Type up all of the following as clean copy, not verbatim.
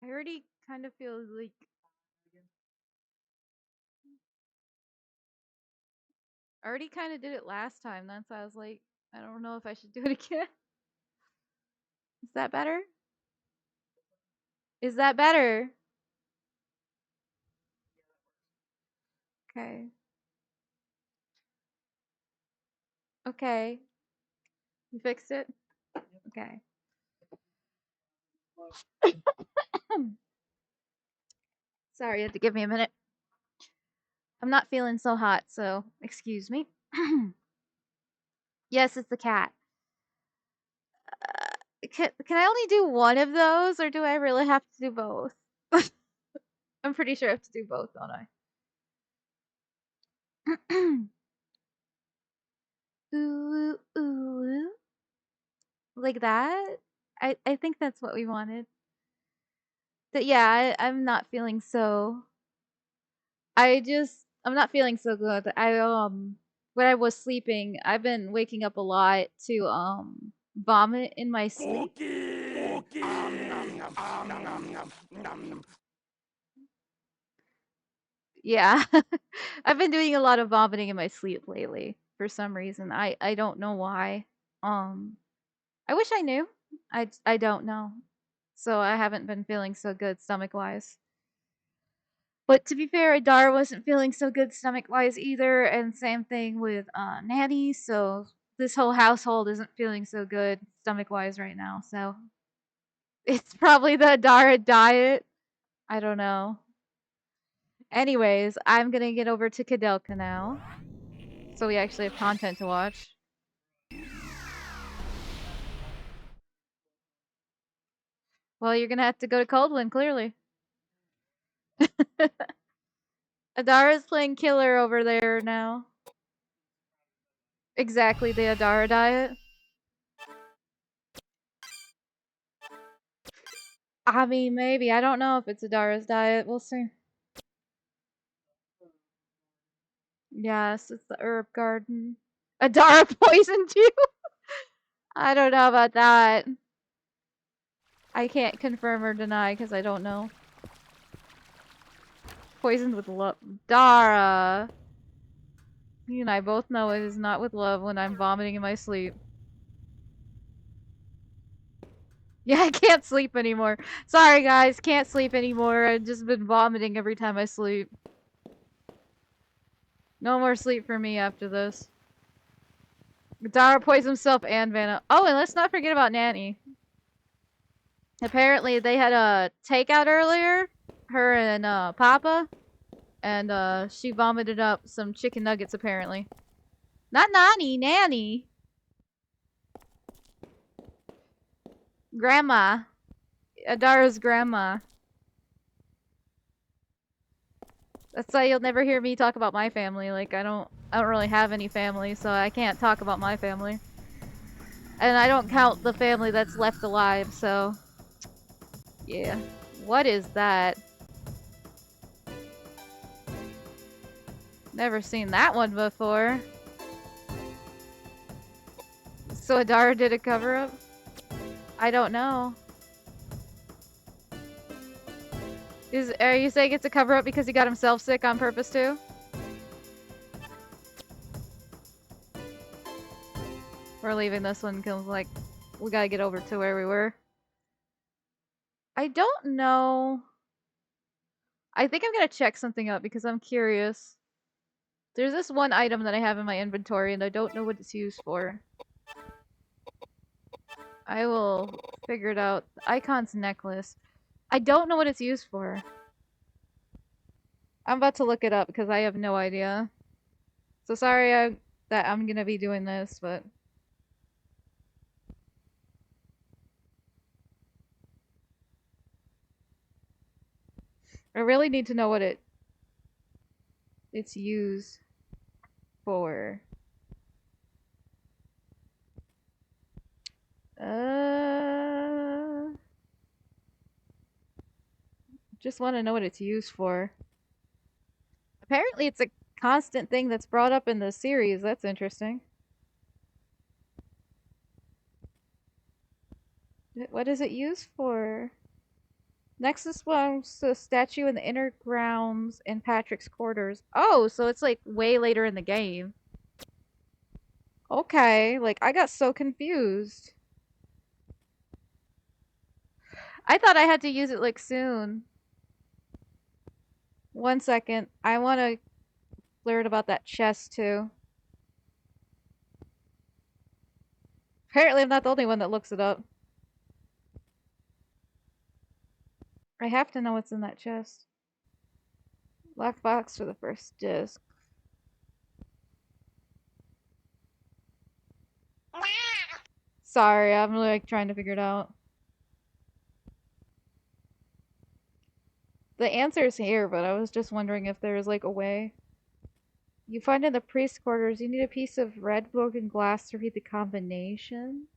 I already kind of feel like I already kind of did it last time. That's why I was like, I don't know if I should do it again. Is that better? Is that better? Okay. Okay. You fixed it? Okay. Sorry, you have to give me a minute. I'm not feeling so hot, so excuse me. Yes, it's the cat. Can I only do one of those, or do I really have to do both? I'm pretty sure I have to do both, don't I? Ooh, ooh, like that? I think that's what we wanted. But yeah, I'm not feeling so. I'm not feeling so good. When I was sleeping, I've been waking up a lot to vomit in my sleep. Yeah. I've been doing a lot of vomiting in my sleep lately for some reason. I don't know why. Um I wish I knew. I don't know. So I haven't been feeling so good stomach wise. But to be fair, Adar wasn't feeling so good stomach wise either, and same thing with Nanny. So this whole household isn't feeling so good stomach wise right now. So it's probably the Adara diet. I don't know. Anyways, I'm gonna get over to Koudelka now, so we actually have content to watch. Well, you're gonna have to go to Coldwind, clearly. Adara's playing killer over there now. Exactly the Adara diet. I mean, maybe. I don't know if it's Adara's diet. We'll see. Yes, it's the herb garden. Adara poisoned you? I don't know about that. I can't confirm or deny because I don't know. Poisoned with love. Dara! You and I both know it is not with love when I'm vomiting in my sleep. Yeah, I can't sleep anymore. Sorry, guys, can't sleep anymore. I've just been vomiting every time I sleep. No more sleep for me after this. Dara poisoned himself and Vanna. Oh, and let's not forget about Nanny. Apparently, they had a takeout earlier, her and Papa, and she vomited up some chicken nuggets. Apparently, not Nani, Nanny, Grandma, Adara's grandma. That's why you'll never hear me talk about my family. Like I don't really have any family, so I can't talk about my family. And I don't count the family that's left alive. So yeah, what is that? Never seen that one before. So Adara did a cover up? I don't know. Are you saying it's a cover up because he got himself sick on purpose too? We're leaving this one because like we gotta get over to where we were. I don't know. I think I'm gonna check something up because I'm curious. There's this one item that I have in my inventory and I don't know what it's used for. I will figure it out. Icon's necklace. I don't know what it's used for. I'm about to look it up because I have no idea. So sorry that I'm gonna be doing this, but I really need to know what it's used for. Uh, just want to know what it's used for. Apparently, it's a constant thing that's brought up in the series. That's interesting. What is it used for? Nexus was a statue in the inner grounds in Patrick's quarters. Oh, so it's like way later in the game. Okay, like I got so confused. I thought I had to use it like soon. 1 second. I want to learn about that chest too. Apparently I'm not the only one that looks it up. I have to know what's in that chest. Black box for the first disc. Sorry, I'm like trying to figure it out. The answer is here, but I was just wondering if there was like a way. You find in the priest quarters, you need a piece of red broken glass to read the combination.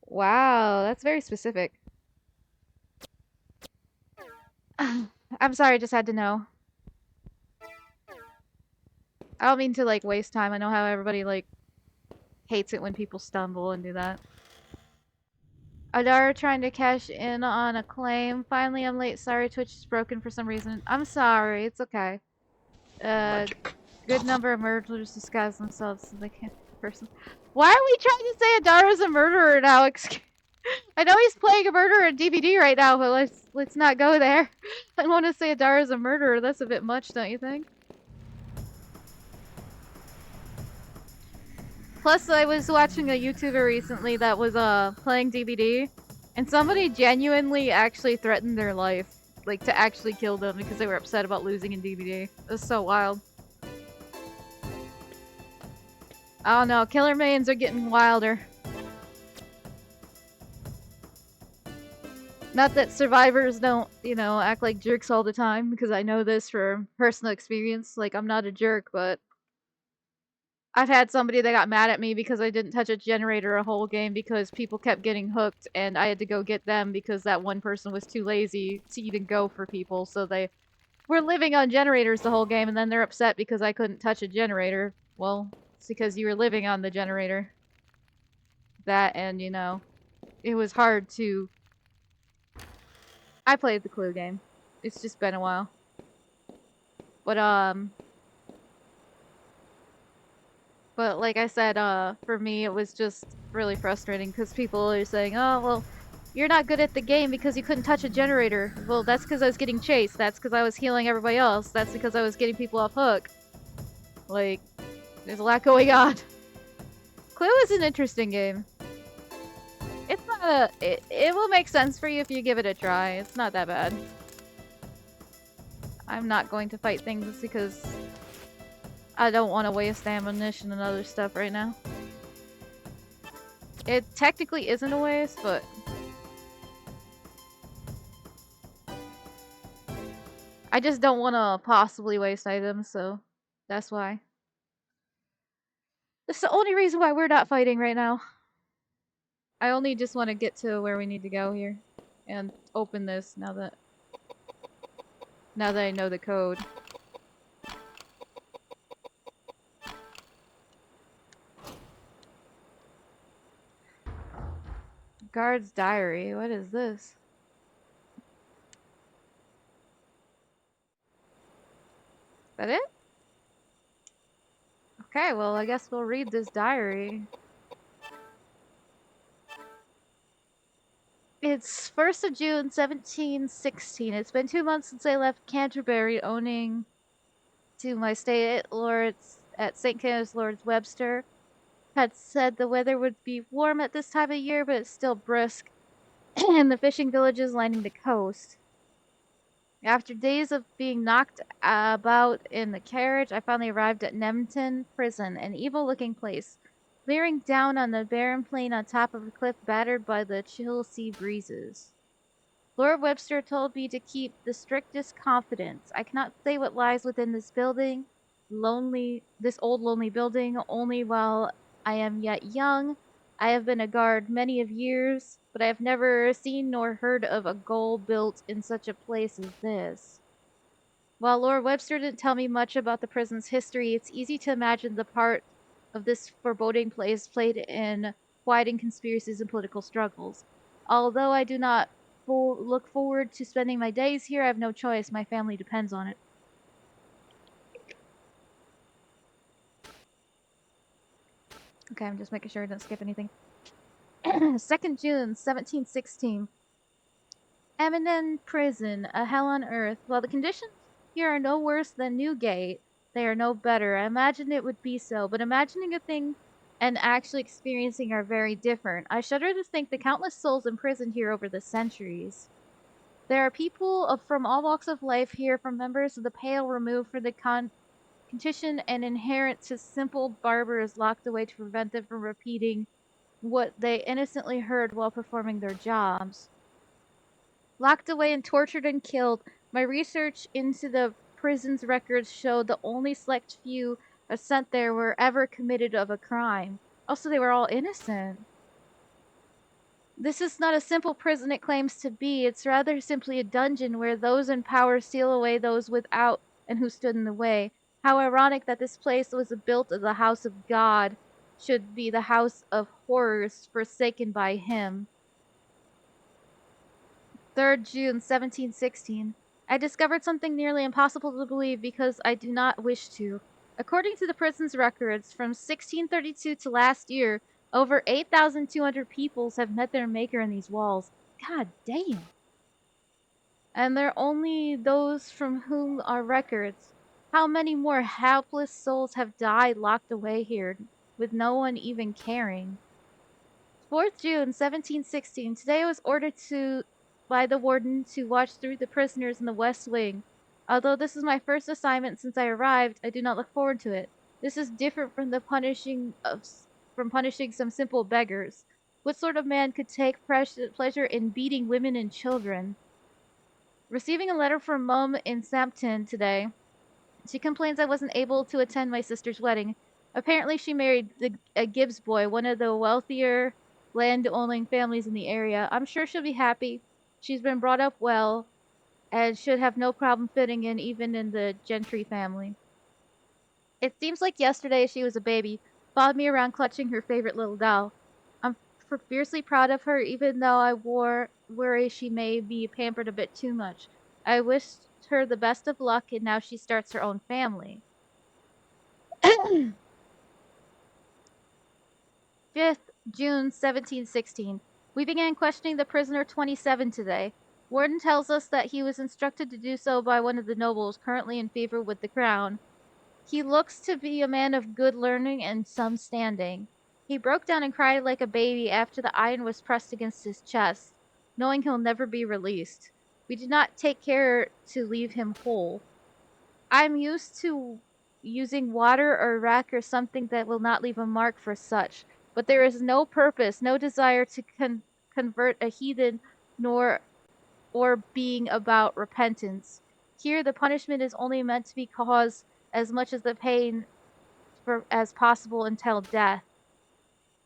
Wow, that's very specific. I'm sorry, I just had to know. I don't mean to like waste time. I know how everybody like hates it when people stumble and do that. Adara trying to cash in on a claim. Finally, I'm late. Sorry, Twitch is broken for some reason. I'm sorry. It's okay. Good number of murderers disguise themselves as they can person. Why are we trying to say Adara's a murderer now? I know he's playing a murderer in DVD right now, but let's not go there. I don't want to say Adara's a murderer. That's a bit much, don't you think? Plus, I was watching a YouTuber recently that was playing DVD, and somebody genuinely actually threatened their life, like to actually kill them because they were upset about losing in DVD. It was so wild. I don't know, killer mains are getting wilder. Not that survivors don't, you know, act like jerks all the time, because I know this from personal experience. Like, I'm not a jerk, but I've had somebody that got mad at me because I didn't touch a generator a whole game because people kept getting hooked and I had to go get them because that one person was too lazy to even go for people. So they were living on generators the whole game and then they're upset because I couldn't touch a generator. Well, it's because you were living on the generator. That and, you know, it was hard to... I played the Clue game. It's just been a while. But like I said, for me it was just really frustrating because people are saying, oh, well, you're not good at the game because you couldn't touch a generator. Well, that's because I was getting chased. That's because I was healing everybody else. That's because I was getting people off hook. Like, there's a lot going on. Clue is an interesting game. It's not a... It will make sense for you if you give it a try. It's not that bad. I'm not going to fight things because I don't want to waste ammunition and other stuff right now. It technically isn't a waste, but... I just don't want to possibly waste items, so that's why. That's the only reason why we're not fighting right now. I only just want to get to where we need to go here. And open this now that I know the code. Guard's diary. What is this? Is that it? Okay, well, I guess we'll read this diary. It's 1st of June, 1716. It's been 2 months since I left Canterbury, owning to my stay at Lord's at St. Kenneth's Lord's Webster. Had said the weather would be warm at this time of year, but it's still brisk, and the fishing villages lining the coast. After days of being knocked about in the carriage, I finally arrived at Nemton Prison, an evil-looking place, bearing down on the barren plain on top of a cliff battered by the chill sea breezes. Lord Webster told me to keep the strictest confidence. I cannot say what lies within this building, this old lonely building, only while I am yet young. I have been a guard many of years, but I have never seen nor heard of a gaol built in such a place as this. While Lord Webster didn't tell me much about the prison's history, it's easy to imagine the part of this foreboding place played in quieting conspiracies and political struggles. Although I do not look forward to spending my days here, I have no choice. My family depends on it. Okay, I'm just making sure I didn't skip anything. 2nd June, 1716. Eminem Prison, a hell on earth. While the conditions here are no worse than Newgate, they are no better. I imagine it would be so, but imagining a thing and actually experiencing are very different. I shudder to think the countless souls imprisoned here over the centuries. There are people from all walks of life here, from members of the Pale removed for the condition and inherent to simple barbers locked away to prevent them from repeating what they innocently heard while performing their jobs. Locked away and tortured and killed, my research into the prison's records showed the only select few sent there were ever committed of a crime. Also, they were all innocent. This is not a simple prison it claims to be. It's rather simply a dungeon where those in power seal away those without and who stood in the way. How ironic that this place was built as the house of God should be the house of horrors forsaken by him. 3rd June 1716. I discovered something nearly impossible to believe because I do not wish to. According to the prison's records, from 1632 to last year, over 8,200 peoples have met their maker in these walls. God damn. And they're only those from whom are records. How many more helpless souls have died locked away here, with no one even caring? 4th June 1716. Today I was ordered by the warden to watch through the prisoners in the West Wing. Although this is my first assignment since I arrived, I do not look forward to it. This is different from the punishing some simple beggars. What sort of man could take pleasure in beating women and children? Receiving a letter from Mum in Sampton today. She complains I wasn't able to attend my sister's wedding. Apparently, she married a Gibbs boy, one of the wealthier land-owning families in the area. I'm sure she'll be happy. She's been brought up well and should have no problem fitting in even in the gentry family. It seems like yesterday she was a baby, followed me around clutching her favorite little doll. I'm fiercely proud of her, even though I worry she may be pampered a bit too much. I wished her the best of luck, and now she starts her own family. 5th June 1716. We began questioning the prisoner 27 today. Warden tells us that he was instructed to do so by one of the nobles currently in favor with the crown. He looks to be a man of good learning and some standing. He broke down and cried like a baby after the iron was pressed against his chest, knowing he'll never be released. We did not take care to leave him whole. I'm used to using water or rack or something that will not leave a mark for such, but there is no purpose, no desire to convert a heathen, nor or being about repentance. Here, the punishment is only meant to be caused as much as the pain as possible until death.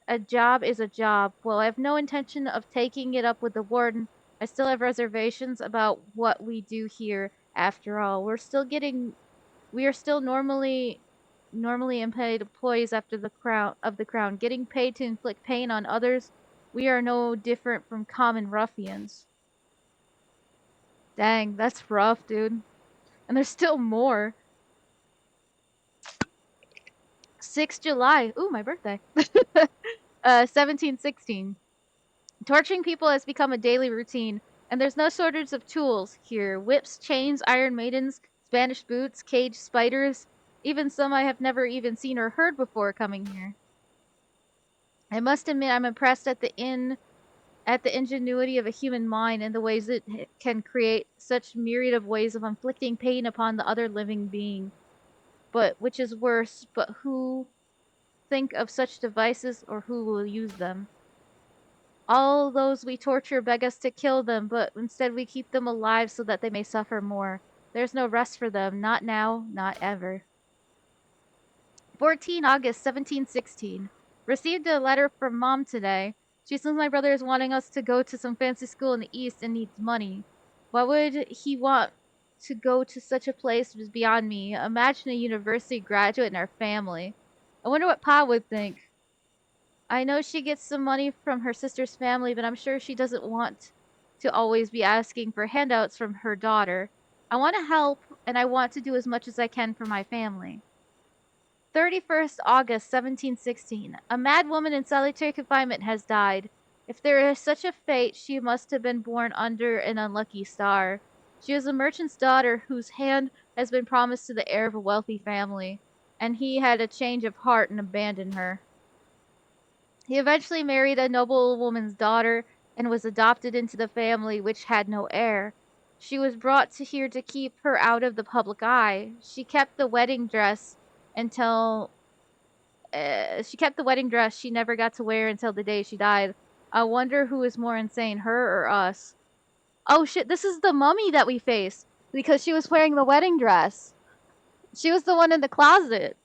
A job is a job. Well, I have no intention of taking it up with the warden. I still have reservations about what we do here. After all, we are still normally unpaid employees after the crown, getting paid to inflict pain on others. We are no different from common ruffians. Dang, that's rough, dude. And there's still more. 6th July. Ooh, my birthday. 1716. Torturing people has become a daily routine, and there's no shortage of tools here. Whips, chains, iron maidens, Spanish boots, caged spiders, even some I have never even seen or heard before coming here. I must admit I'm impressed at the ingenuity of a human mind and the ways it can create such myriad of ways of inflicting pain upon the other living being. But which is worse, but who think of such devices or who will use them? All those we torture beg us to kill them, but instead we keep them alive so that they may suffer more. There's no rest for them, not now, not ever. 14 August 1716. Received a letter from Mom today. She says my brother is wanting us to go to some fancy school in the East and needs money. Why would he want to go to such a place was beyond me. Imagine a university graduate in our family. I wonder what Pa would think. I know she gets some money from her sister's family, but I'm sure she doesn't want to always be asking for handouts from her daughter. I want to help, and I want to do as much as I can for my family. 31st August 1716. A mad woman in solitary confinement has died. If there is such a fate, she must have been born under an unlucky star. She is a merchant's daughter whose hand has been promised to the heir of a wealthy family, and he had a change of heart and abandoned her. He eventually married a noblewoman's daughter and was adopted into the family, which had no heir. She was brought to here to keep her out of the public eye. Until she kept the wedding dress she never got to wear until the day she died. I wonder who is more insane, her or us. Oh shit, this is the mummy that we faced because she was wearing the wedding dress. She was the one in the closet.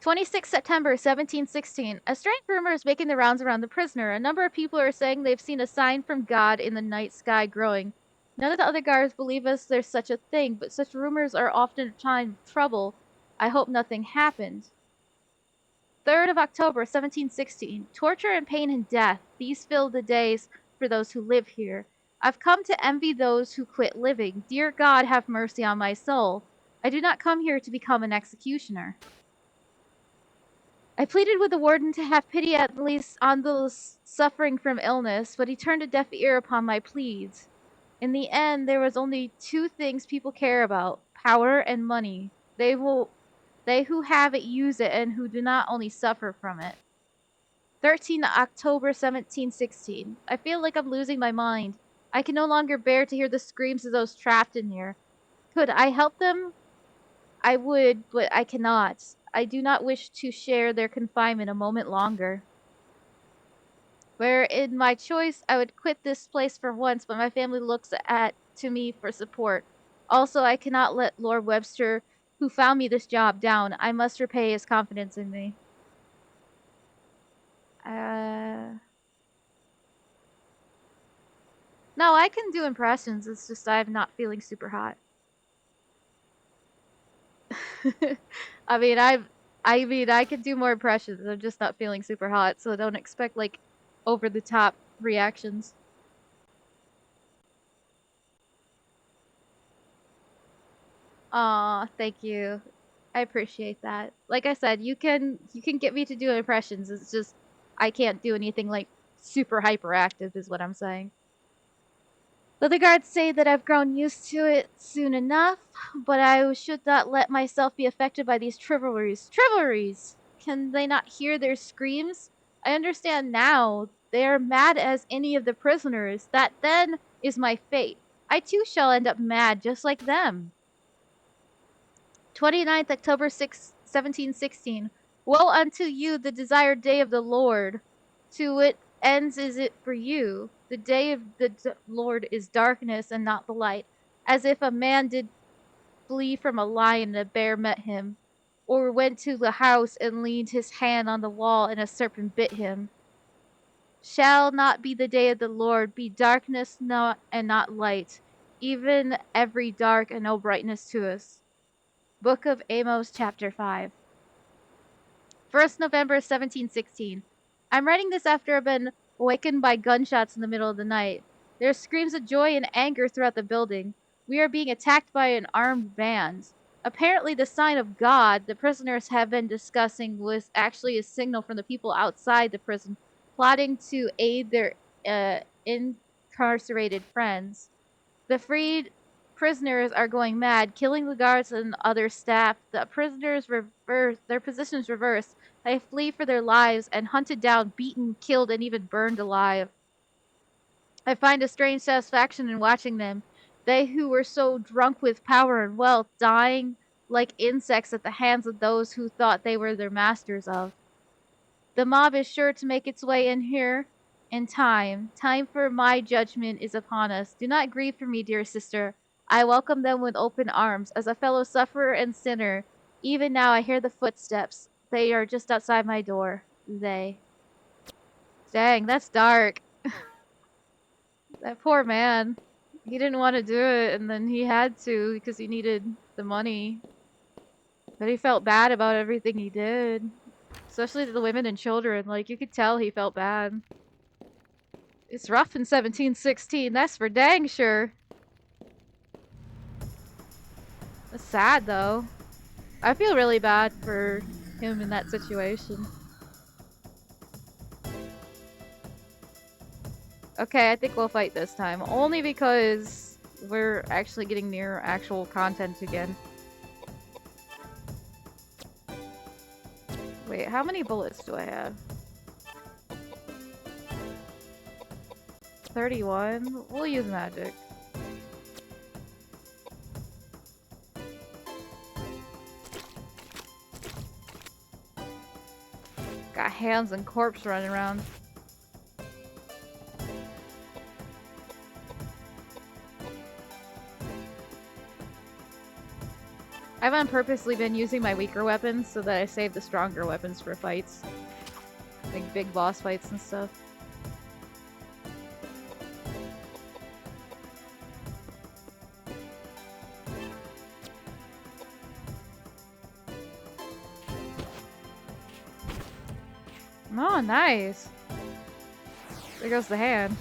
26 September 1716. A strange rumor is making the rounds around the prisoner. A number of people are saying they've seen a sign from God in the night sky growing. None of the other guards believe us there's such a thing, but such rumors are often a time of trouble. I hope nothing happened. 3rd of October 1716. Torture and pain and death. These fill the days for those who live here. I've come to envy those who quit living. Dear God, have mercy on my soul. I do not come here to become an executioner. I pleaded with the warden to have pity at least on those suffering from illness, but he turned a deaf ear upon my pleas. In the end, there was only two things people care about: power and money. They who have it use it, and who do not only suffer from it. 13 October 1716. I feel like I'm losing my mind. I can no longer bear to hear the screams of those trapped in here. Could I help them? I would, but I cannot. I do not wish to share their confinement a moment longer. Where in my choice, I would quit this place for once, but my family looks at to me for support. Also, I cannot let Lord Webster, who found me this job, down. I must repay his confidence in me. No, I can do impressions. It's just I'm not feeling super hot. I mean, I can do more impressions. I'm just not feeling super hot, so don't expect like over the top reactions. Aw, thank you. I appreciate that. Like I said, you can get me to do impressions. It's just I can't do anything like super hyperactive is what I'm saying. The other guards say that I've grown used to it soon enough, but I should not let myself be affected by these trivialities. Trivialities! Can they not hear their screams? I understand now. They are mad as any of the prisoners. That then is my fate. I too shall end up mad just like them. 29th October 1716. Woe unto you, the desired day of the Lord. To it ends is it for you. The day of the Lord is darkness and not the light, as if a man did flee from a lion and a bear met him, or went to the house and leaned his hand on the wall and a serpent bit him. Shall not be the day of the Lord, be darkness not and not light, even every dark and no brightness to us. Book of Amos, chapter 5. 1st November 1716. I'm writing this after I've been awakened by gunshots in the middle of the night. There are screams of joy and anger throughout the building. We are being attacked by an armed band. Apparently, the sign of God the prisoners have been discussing was actually a signal from the people outside the prison, plotting to aid their incarcerated friends. The freed prisoners are going mad, killing the guards and other staff. The prisoners reverse their positions reversed. They flee for their lives and hunted down, beaten, killed, and even burned alive. I find a strange satisfaction in watching them. They who were so drunk with power and wealth, dying like insects at the hands of those who thought they were their masters of. The mob is sure to make its way in here in time. Time for my judgment is upon us. Do not grieve for me, dear sister. I welcome them with open arms. As a fellow sufferer and sinner, even now I hear the footsteps. They are just outside my door. They. Dang, that's dark. That poor man. He didn't want to do it, and then he had to because he needed the money. But he felt bad about everything he did. Especially to the women and children. Like, you could tell he felt bad. It's rough in 1716, that's for dang sure. It's sad, though. I feel really bad for him in that situation. Okay, I think we'll fight this time. Only because we're actually getting near actual content again. Wait, how many bullets do I have? 31? We'll use magic. Got hands and corpse running around. I've unpurposely been using my weaker weapons so that I save the stronger weapons for fights. Like big boss fights and stuff. Oh, nice. There goes the hand.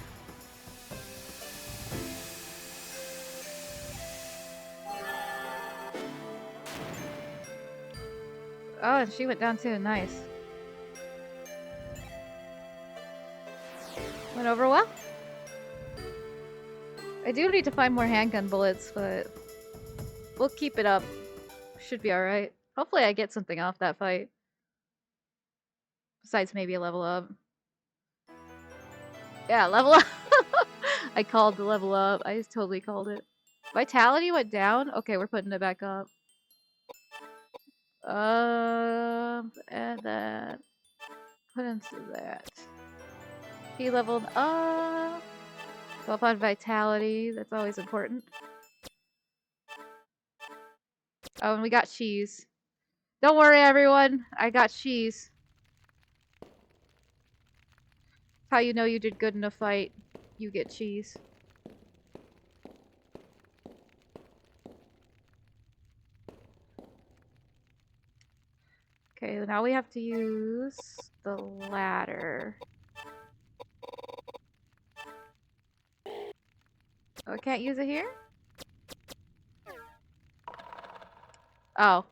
Oh, and she went down too. Nice. Went over well. I do need to find more handgun bullets, but we'll keep it up. Should be alright. Hopefully I get something off that fight. Besides maybe a level up. Yeah, level up! I called the level up. I just totally called it. Vitality went down? Okay, we're putting it back up. And then put into that. He leveled up. Go up on vitality. That's always important. Oh, and we got cheese. Don't worry, everyone. I got cheese. How you know you did good in a fight. You get cheese. Okay, now we have to use the ladder. Oh, I can't use it here? Oh.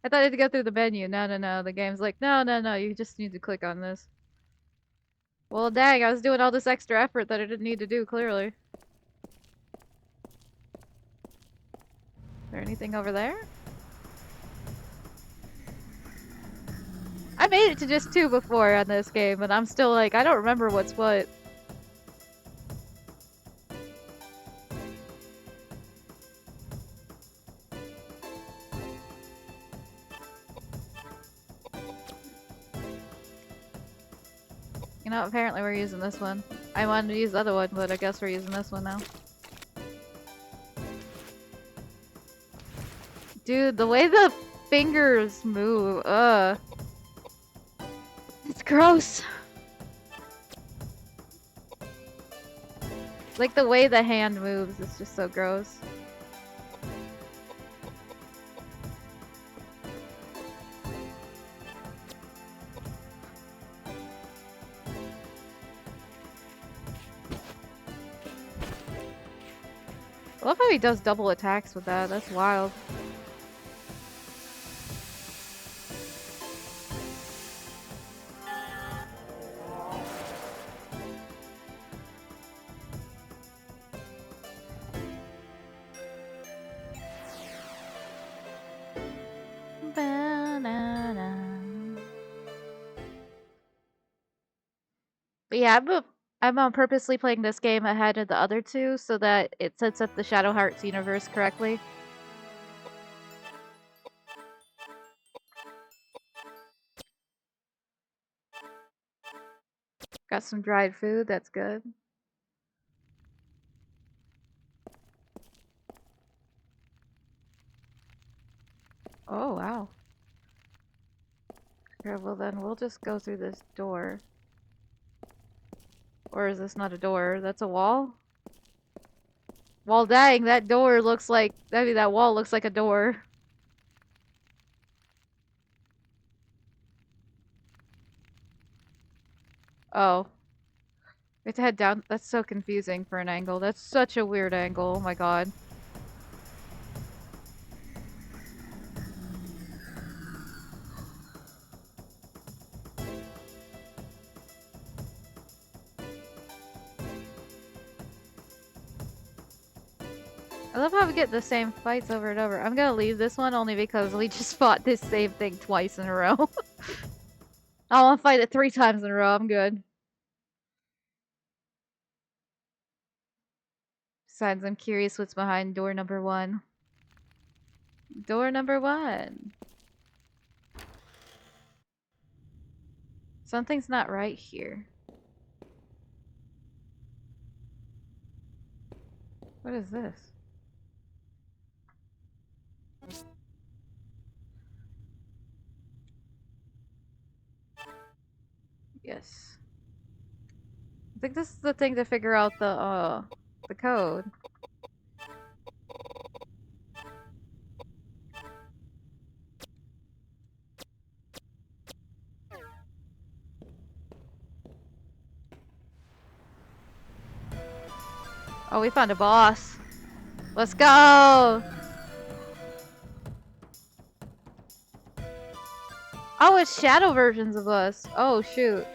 I thought I had to go through the menu. No, no, no. The game's like, no, no, no. You just need to click on this. Well, dang. I was doing all this extra effort that I didn't need to do, clearly. Is there anything over there? I made it to just 2 before on this game, and I'm still like, I don't remember what's what. You know, apparently we're using this one. I wanted to use the other one, but I guess we're using this one now. Dude, the way the fingers move, it's gross. Like the way the hand moves is just so gross. I love how he does double attacks with that. That's wild. But yeah, I'm purposely playing this game ahead of the other two so that it sets up the Shadow Hearts universe correctly. Got some dried food, that's good. Oh, wow. Okay, well then we'll just go through this door. Or is this not a door? That's a wall? Well, dang, that door looks like... I mean, that wall looks like a door. Oh. We have to head down. That's so confusing for an angle. That's such a weird angle. Oh my god. I love how we get the same fights over and over. I'm gonna leave this one only because we just fought this same thing twice in a row. I want to fight it 3 times in a row. I'm good. Besides, I'm curious what's behind door number 1. Door number 1. Something's not right here. What is this? Yes. I think this is the thing to figure out the code. Oh, we found a boss. Let's go! Oh, it's shadow versions of us. Oh, shoot.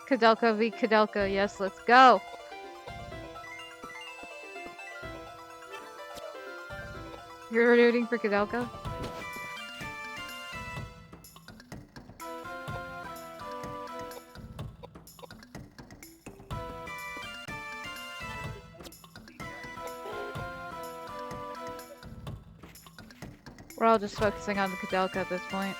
Koudelka v Koudelka. Yes, let's go. You're rooting for Koudelka? We're all just focusing on the Koudelka at this point.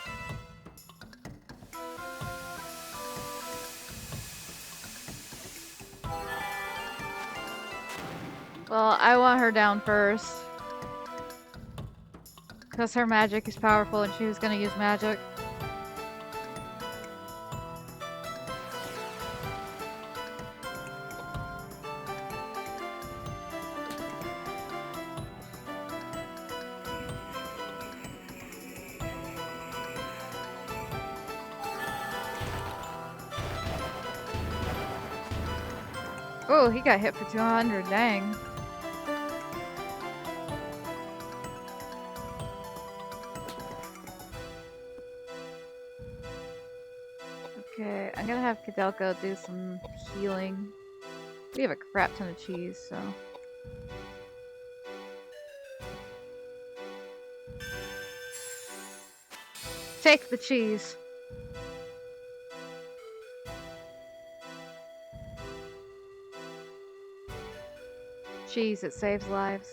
Well, I want her down first. Because her magic is powerful and she was gonna use magic. Oh, he got hit for 200, dang. Okay, I'm gonna have Koudelka do some healing. We have a crap ton of cheese, so... Take the cheese! Cheese, it saves lives.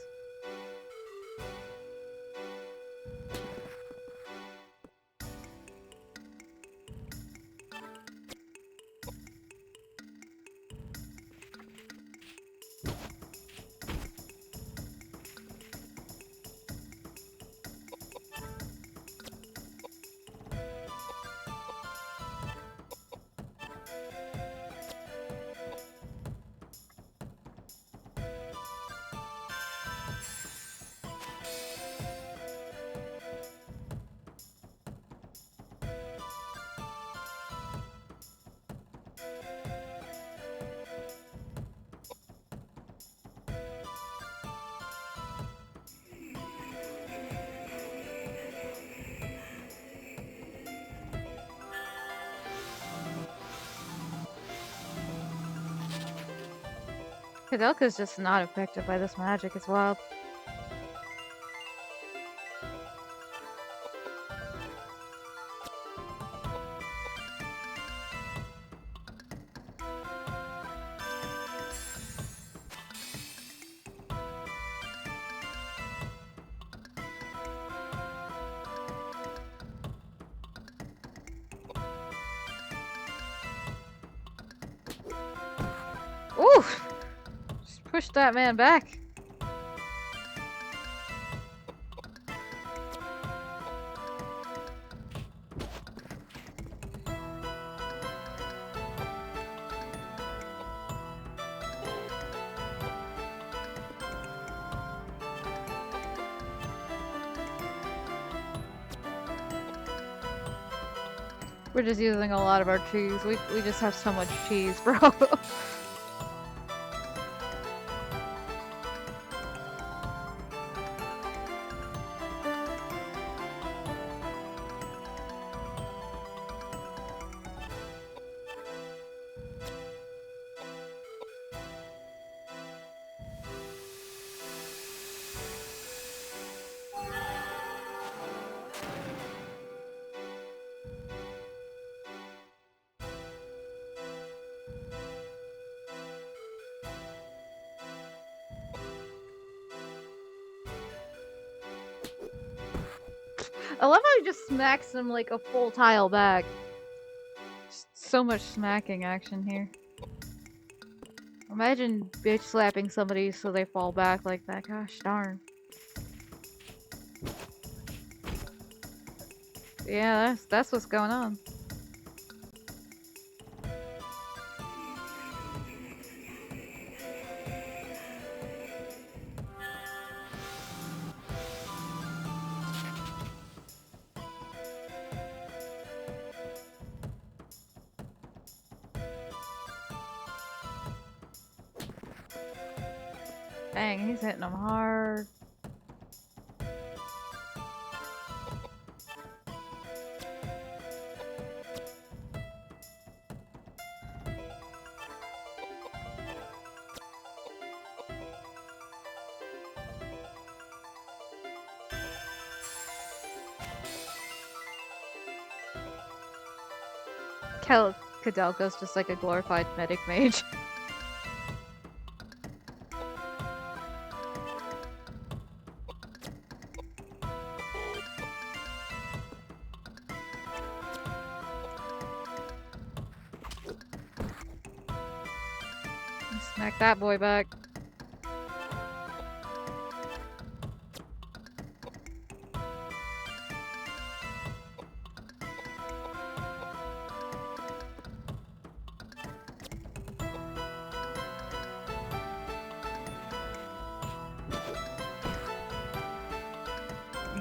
Koudelka's just not affected by this magic, it's wild. Ooh! Just push that man back. We're just using a lot of our cheese. We just have so much cheese, bro. I love how he just smacks him like a full tile back. Just so much smacking action here. Imagine bitch slapping somebody so they fall back like that. Gosh darn. Yeah, that's what's going on. Dang, he's hitting him hard. Koudelka's just like a glorified medic mage. Smack that boy back.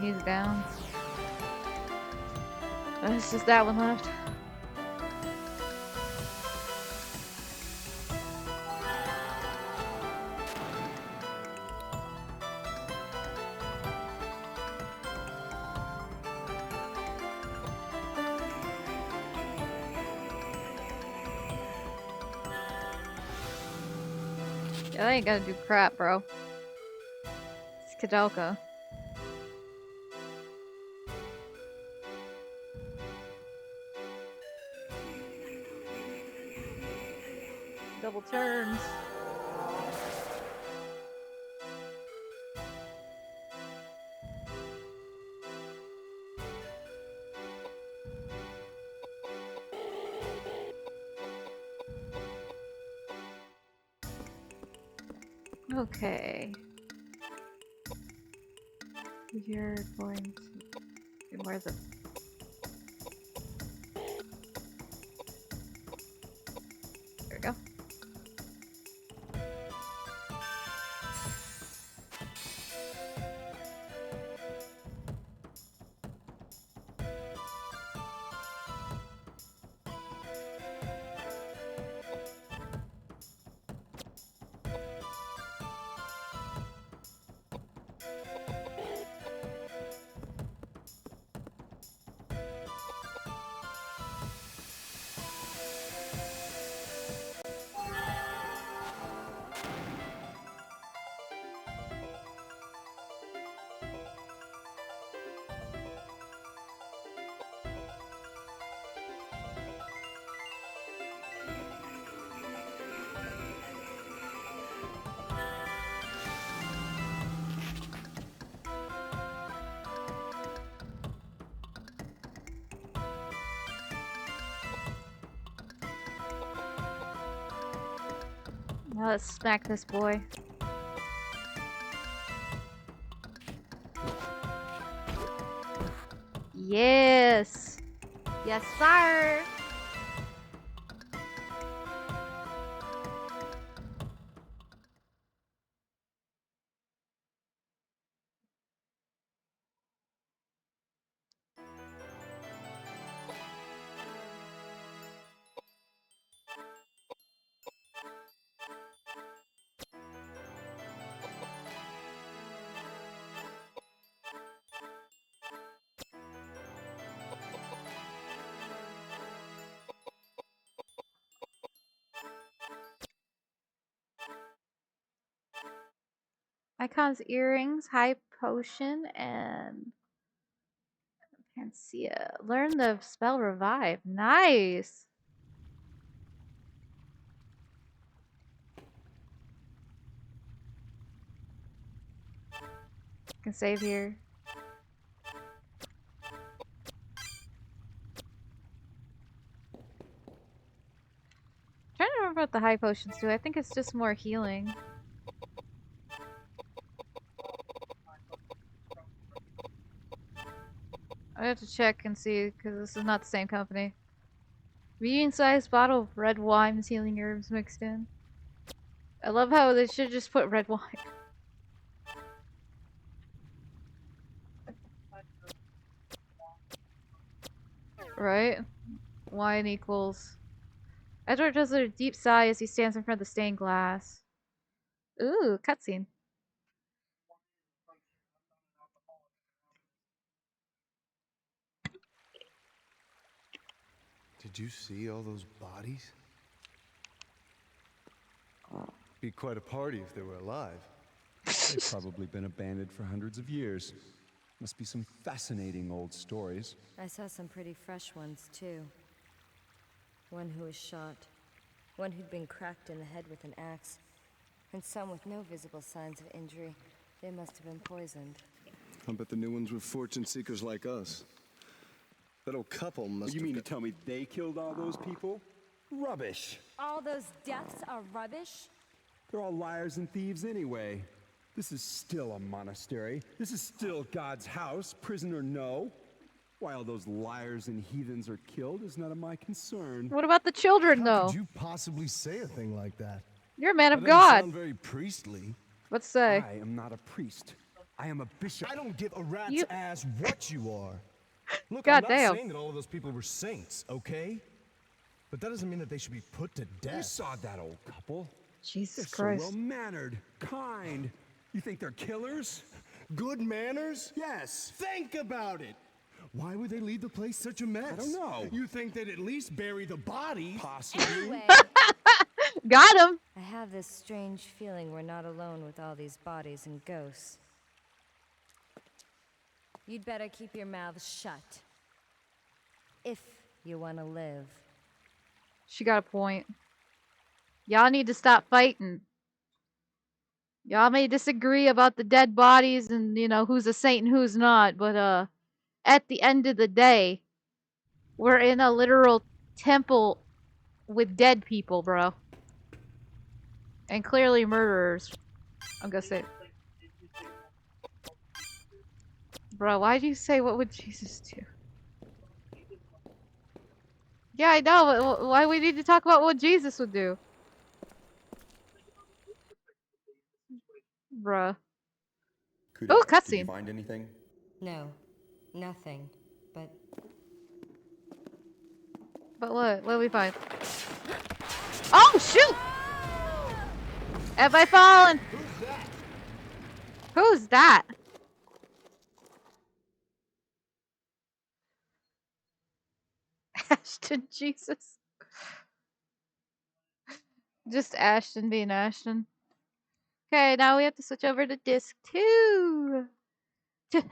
He's down. It's just that one left. Yeah, that ain't gonna do crap, bro. It's Koudelka. Double turns. Okay. You're going to... Where's it? There we go. Now let's smack this boy. Yes! Yes, sir! Icon's earrings, high potion, and Panacea. Learn the spell revive. Nice. Can save here. Trying to remember what the high potions do. I think it's just more healing. I have to check and see because this is not the same company. Medium-sized bottle of red wine with healing herbs mixed in. I love how they should just put red wine. Right? Wine equals. Edward does a deep sigh as he stands in front of the stained glass. Ooh, cutscene. Did you see all those bodies? Be quite a party if they were alive. They've probably been abandoned for hundreds of years. Must be some fascinating old stories. I saw some pretty fresh ones, too. One who was shot, one who'd been cracked in the head with an axe, and some with no visible signs of injury. They must have been poisoned. I bet the new ones were fortune seekers like us. That old couple must You have mean to got... tell me they killed all those people? Rubbish! All those deaths are rubbish? They're all liars and thieves anyway. This is still a monastery. This is still God's house, prison or no. Why all those liars and heathens are killed is none of my concern. What about the children, How though? could you possibly say a thing like that? You're a man That of doesn't God. sound very priestly. Let's say. I am not a priest. I am a bishop. I don't give a rat's You- ass what you are. Look, God I'm not damn. saying that all of those people were saints, okay? But that doesn't mean that they should be put to You death. saw that old couple. They're Jesus so Christ. well-mannered, kind. You think they're killers? Good manners? Yes. Think about it. Why would they leave the place such a mess? I don't know. You think they'd at least bury the body? Possibly. Anyway, Got him. I have this strange feeling we're not alone with all these bodies and ghosts. You'd better keep your mouths shut. If you want to live. She got a point. Y'all need to stop fighting. Y'all may disagree about the dead bodies and, you know, who's a saint and who's not, but, at the end of the day, we're in a literal temple with dead people, bro. And clearly murderers. I'm gonna say. Bro, why do you say what would Jesus do? Yeah, I know, but why we need to talk about what Jesus would do? Bruh. Koudelka, Oh, did you cutscene. find anything? No, nothing. But But what? What did we find? Oh, shoot! Have I fallen? Who's that? Ashton, Jesus. Just Ashton being Ashton. Okay, now we have to switch over to disc 2. 2.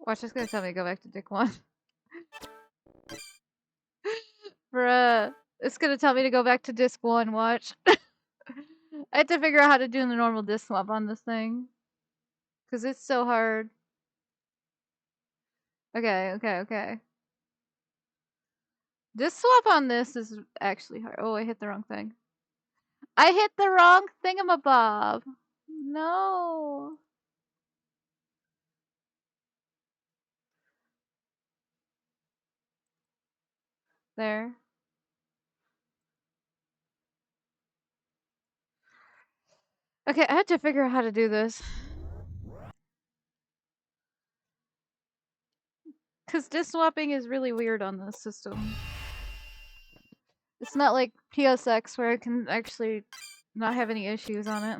Watch, it's gonna tell me to go back to Dick 1. Bruh. It's gonna tell me to go back to disc 1, watch. I have to figure out how to do the normal disc swap on this thing. Because it's so hard. Okay. Disc swap on this is actually hard. Oh, I hit the wrong thing. I hit the wrong thingamabob. No. There. Okay, I have to figure out how to do this. Because disk swapping is really weird on this system. It's not like PSX where I can actually not have any issues on it.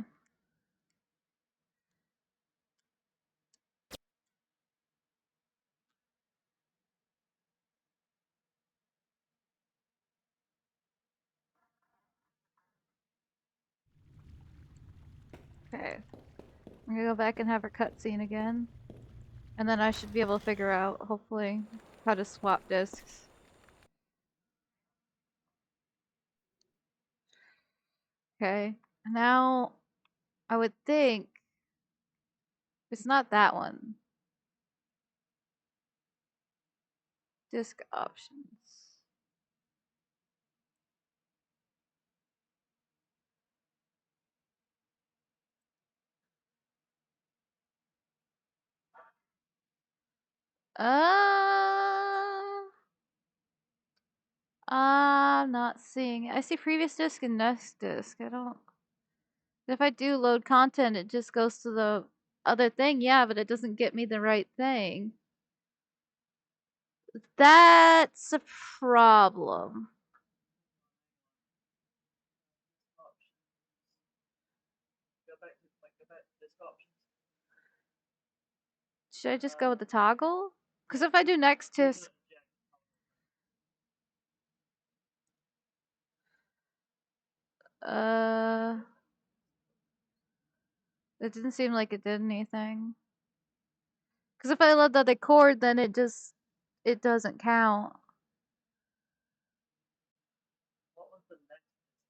Okay. I'm gonna go back and have her cutscene again. And then I should be able to figure out, hopefully, how to swap discs. Okay. Now, I would think it's not that one. Disk options. I'm not seeing it. I see previous disk and next disk. I don't. If I do load content, it just goes to the other thing. Yeah, but it doesn't get me the right thing. That's a problem. Should I just go with the toggle? Because if I do next disk, uh, it didn't seem like it did anything. Because if I load the other chord, then it doesn't count.